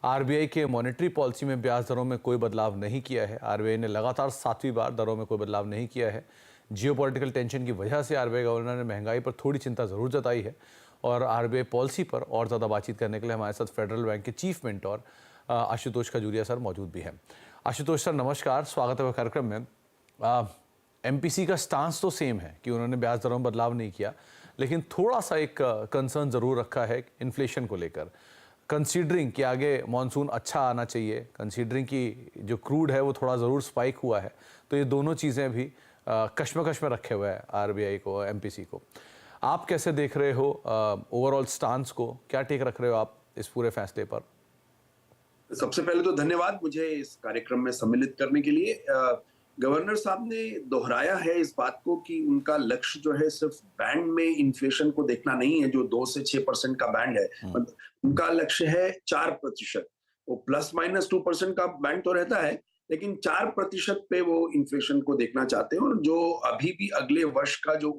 RBI के monetary policy में ब्याज दरों में कोई बदलाव नहीं किया है। आरबीआई ने लगातार 7वीं बार दरों में कोई बदलाव नहीं किया है। जियोपॉलिटिकल टेंशन की वजह से आरबीआई गवर्नर ने महंगाई पर थोड़ी चिंता ज़रूर जताई है और आरबीआई पॉलिसी पर और ज़्यादा बातचीत करने के लिए हमारे साथ फेडरल बैंक के chief mentor Ashutosh Khajuria sir मौजूद भी हैं। आशुतोष सर नमस्कार, स्वागत है कार्यक्रम में। एमपीसी का स्टांस तो सेम है कि उन्होंने ब्याज दरों में बदलाव नहीं किया, लेकिन थोड़ा सा एक कंसर्न ज़रूर रखा है इन्फ्लेशन को लेकर। कंसीडरिंग कि आगे मॉनसून अच्छा आना चाहिए, कंसीडरिंग कि जो क्रूड है वो थोड़ा ज़रूर स्पाइक हुआ है, तो ये दोनों चीज़ें भी कश्मकश में रखे हुए हैं आरबीआई को, एमपीसी को। आप कैसे देख रहे हो ओवरऑल स्टांस को, क्या टेक रख रहे हो आप इस पूरे फैसले पर? सबसे पहले तो धन्यवाद मुझे इस कार्यक्रम में सम्मिलित करने के लिए। गवर्नर साहब ने दोहराया है इस बात को कि उनका लक्ष्य जो है सिर्फ बैंड में इन्फ्लेशन को देखना नहीं है, जो 2 से 6% का बैंड है। उनका लक्ष्य है 4%। वो प्लस माइनस 2% का बैंड तो रहता है, लेकिन 4% पे वो इन्फ्लेशन को देखना चाहते हैं। और जो अभी भी अगले वर्ष का जो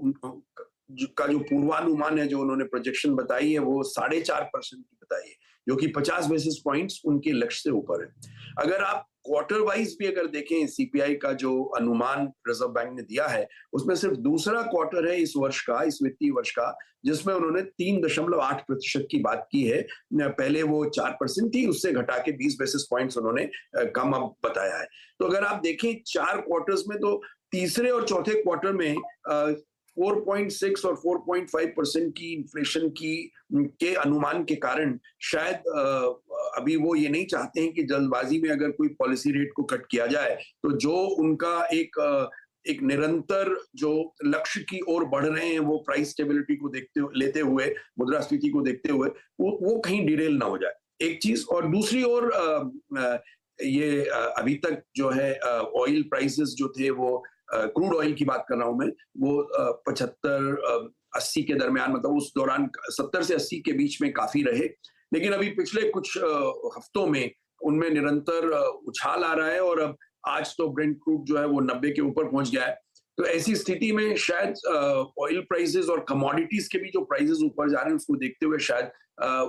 पूर्वानुमान है, जो उन्होंने प्रोजेक्शन बताई है, वो 4.5% की बताई है, जो कि 50 बेसिस पॉइंट्स उनके लक्ष्य से ऊपर है। अगर आप क्वार्टर वाइज भी अगर देखें सीपीआई का जो अनुमान रिजर्व बैंक ने दिया है, उसमें सिर्फ दूसरा क्वार्टर है इस वर्ष का, इस वित्तीय वर्ष का, जिसमें उन्होंने 3.8% की बात की है। पहले वो 4% थी, उससे घटा के 20 बेसिस पॉइंट्स उन्होंने कम अब बताया है। तो अगर आप देखें 4 क्वार्टर्स में, तो तीसरे और चौथे क्वार्टर में 4.6 और 4.5% की इन्फ्लेशन के अनुमान के कारण शायद अभी वो ये नहीं चाहते हैं कि जल्दबाजी में अगर कोई पॉलिसी रेट को कट किया जाए, तो जो उनका एक निरंतर जो लक्ष्य की ओर बढ़ रहे हैं, वो प्राइस स्टेबिलिटी को लेते हुए, मुद्रास्फीति को देखते हुए, वो कहीं डिरेल ना हो जाए, एक चीज। और दूसरी ओर ये अभी तक जो है ऑयल प्राइसेस जो थे, वो क्रूड ऑयल की बात कर रहा हूं मैं, वो 75-80 के दरमियान, मतलब उस दौरान 70 से 80 के बीच में काफी रहे। लेकिन अभी पिछले कुछ हफ्तों में उनमें निरंतर उछाल आ रहा है और अब आज तो ब्रेंट क्रूड जो है वो 90 के ऊपर पहुंच गया है। तो ऐसी स्थिति में शायद ऑयल प्राइसेस और कमोडिटीज के भी जो प्राइसेस ऊपर जा रहे हैं, उसको देखते हुए शायद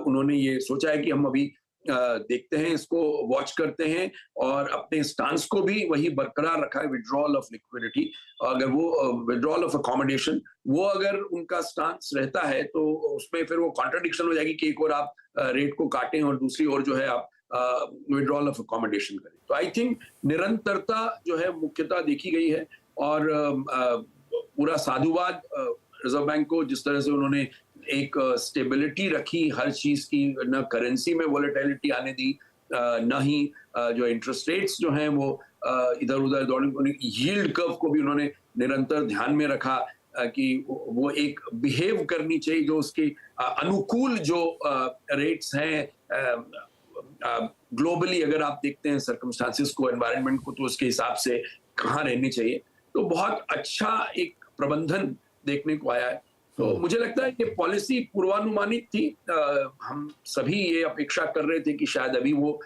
उन्होंने ये सोचा है कि हम अभी देखते हैं, इसको वॉच करते हैं और अपने स्टांस को भी वही बरकरार रखा है, विड्रॉल ऑफ लिक्विडिटी। अगर वो विड्रॉल ऑफ अकोमोडेशन, वो अगर उनका स्टांस रहता है, तो उसमें फिर वो कॉन्ट्रडिक्शन हो जाएगी कि एक और आप रेट को काटें और दूसरी ओर जो है आप विड्रॉल ऑफ अकोमोडेशन करें। तो आई थिंक निरंतरता जो है मुख्यतः देखी गई है और पूरा साधुवाद रिजर्व बैंक को, जिस तरह से उन्होंने एक स्टेबिलिटी रखी हर चीज की, न करेंसी में वॉलेटिलिटी आने दी, न ही जो इंटरेस्ट रेट्स जो हैं वो इधर उधर दौड़ने, यील्ड कर्व को भी उन्होंने निरंतर ध्यान में रखा कि वो एक बिहेव करनी चाहिए जो उसके अनुकूल जो रेट्स हैं ग्लोबली, अगर आप देखते हैं सर्कमस्टांसिस को, एनवायरनमेंट को, तो उसके हिसाब से कहाँ रहनी चाहिए। तो बहुत अच्छा एक प्रबंधन देखने को आया है। तो मुझे लगता है कि पॉलिसी पूर्वानुमानित थी। हम सभी ये अपेक्षा कर रहे थे कि शायद अभी वो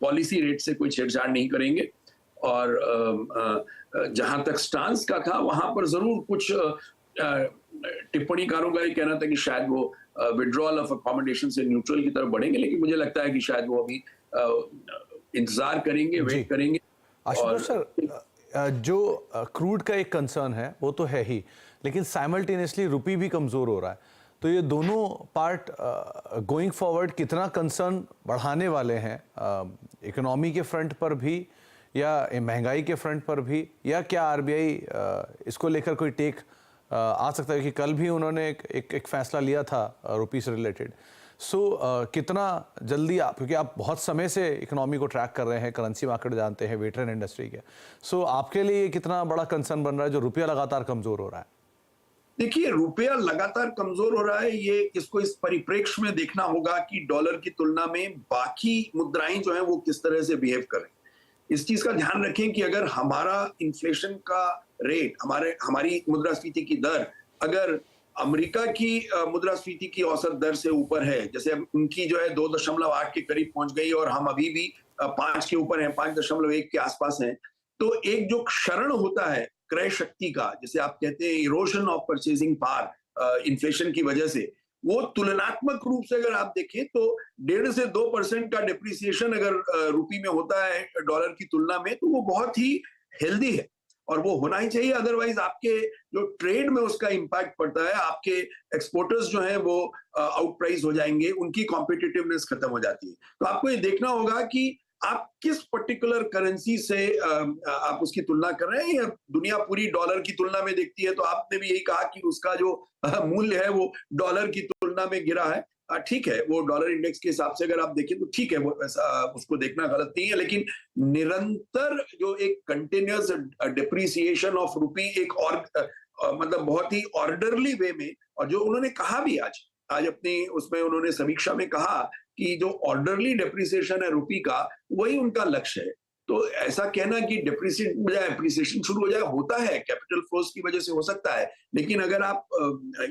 पॉलिसी रेट से कोई छेड़छाड़ नहीं करेंगे और जहां तक स्टांस का था, वहां पर जरूर कुछ टिप्पणीकारों का ये कहना था कि शायद वो विड्रॉल ऑफ अकोमोडेशन से न्यूट्रल की तरफ बढ़ेंगे, लेकिन मुझे लगता है कि शायद वो अभी इंतजार करेंगे, वेट करेंगे। आशुतोष सर, जो क्रूड का एक कंसर्न है वो तो है ही, लेकिन साइमल्टेनियसली रुपी भी कमज़ोर हो रहा है। तो ये दोनों पार्ट गोइंग फॉरवर्ड कितना कंसर्न बढ़ाने वाले हैं, इकोनॉमी के फ्रंट पर भी या महंगाई के फ्रंट पर भी, या क्या आरबीआई इसको लेकर कोई टेक आ सकता है? कि कल भी उन्होंने एक फैसला लिया था रुपी से रिलेटेड। कितना जल्दी आप, क्योंकि आप बहुत समय से इकोनॉमी को ट्रैक कर रहे हैं, करेंसी मार्केट जानते हैं, वेटरन इंडस्ट्री के, आपके लिए ये कितना बड़ा कंसर्न बन रहा है जो रुपया लगातार कमजोर हो रहा है? देखिए, रुपया लगातार कमजोर हो रहा है, ये इसको इस परिप्रेक्ष्य में देखना होगा कि डॉलर की तुलना में बाकी मुद्राएं जो हैं वो किस तरह से बिहेव करें। इस चीज का ध्यान रखें कि अगर हमारा इन्फ्लेशन का रेट, हमारी मुद्रास्फीति की दर अगर अमेरिका की मुद्रास्फीति की औसत दर से ऊपर है, जैसे उनकी जो है 2.8 के करीब पहुंच गई और हम अभी भी 5 के ऊपर हैं, 5.1 के आसपास हैं, तो एक जो क्षरण होता है क्रय शक्ति का, जैसे आप कहते हैं erosion of purchasing power inflation की वजह से, वो तुलनात्मक रूप से अगर आप देखें तो 1.5 से 2% का डिप्रिसिएशन अगर रुपये में होता है डॉलर की तुलना में, तो वो बहुत ही हेल्दी है और वो होना ही चाहिए। अदरवाइज आपके जो ट्रेड में उसका इंपैक्ट पड़ता है, आपके एक्सपोर्टर्स जो हैं वो आउट प्राइस हो जाएंगे, उनकी कॉम्पिटिटिवनेस खत्म हो जाती है। तो आपको ये देखना होगा कि आप किस पर्टिकुलर करेंसी से आप उसकी तुलना कर रहे हैं, या दुनिया पूरी डॉलर की तुलना में देखती है। तो आपने भी यही कहा कि उसका जो मूल्य है वो डॉलर की तुलना में गिरा है। ठीक है, वो डॉलर इंडेक्स के हिसाब से अगर आप देखें तो ठीक है, वो उसको देखना गलत नहीं है, लेकिन निरंतर जो एक कंटिन्यूअस डिप्रिसिएशन ऑफ रुपी एक और मतलब बहुत ही ऑर्डरली वे में, और जो उन्होंने कहा भी आज अपनी उसमें उन्होंने समीक्षा में कहा कि जो ऑर्डरली डिप्रिसिएशन है रुपी का, वही उनका लक्ष्य है। तो ऐसा कहना कि डिप्रिसिएशन शुरू हो जाए, होता है कैपिटल फ्लोज की वजह से हो सकता है, लेकिन अगर आप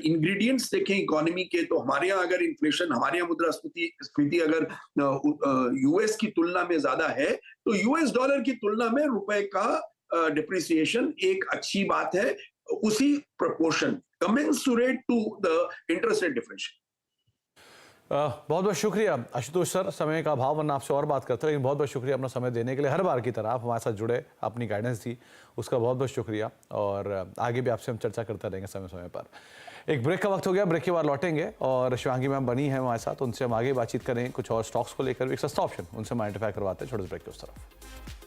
इंग्रेडिएंट्स देखें इकोनॉमी के, तो हमारे यहाँ अगर इन्फ्लेशन, हमारे यहाँ मुद्रास्फीति अगर यूएस की तुलना में ज्यादा है, तो यूएस डॉलर की तुलना में रुपए का डिप्रिसिएशन एक अच्छी बात है, उसी proportion commensurate to the interest rate differential. बहुत बहुत शुक्रिया आशुतोष सर, समय का अभाव वरना आपसे और बात करते हैं, लेकिन बहुत बहुत शुक्रिया अपना समय देने के लिए। हर बार की तरह आप हमारे साथ जुड़े, अपनी गाइडेंस दी, उसका बहुत बहुत शुक्रिया। और आगे भी आपसे हम चर्चा करते रहेंगे समय समय पर। एक ब्रेक का वक्त हो गया, ब्रेक के बाद लौटेंगे और शिवांगी मैम बनी है हमारे साथ, उनसे हम आगे बातचीत करें कुछ और स्टॉक्स को लेकर, एक सस्ता ऑप्शन उनसे हम आइडेंटिफाई करवाते हैं। छोटे ब्रेक के उस तरफ।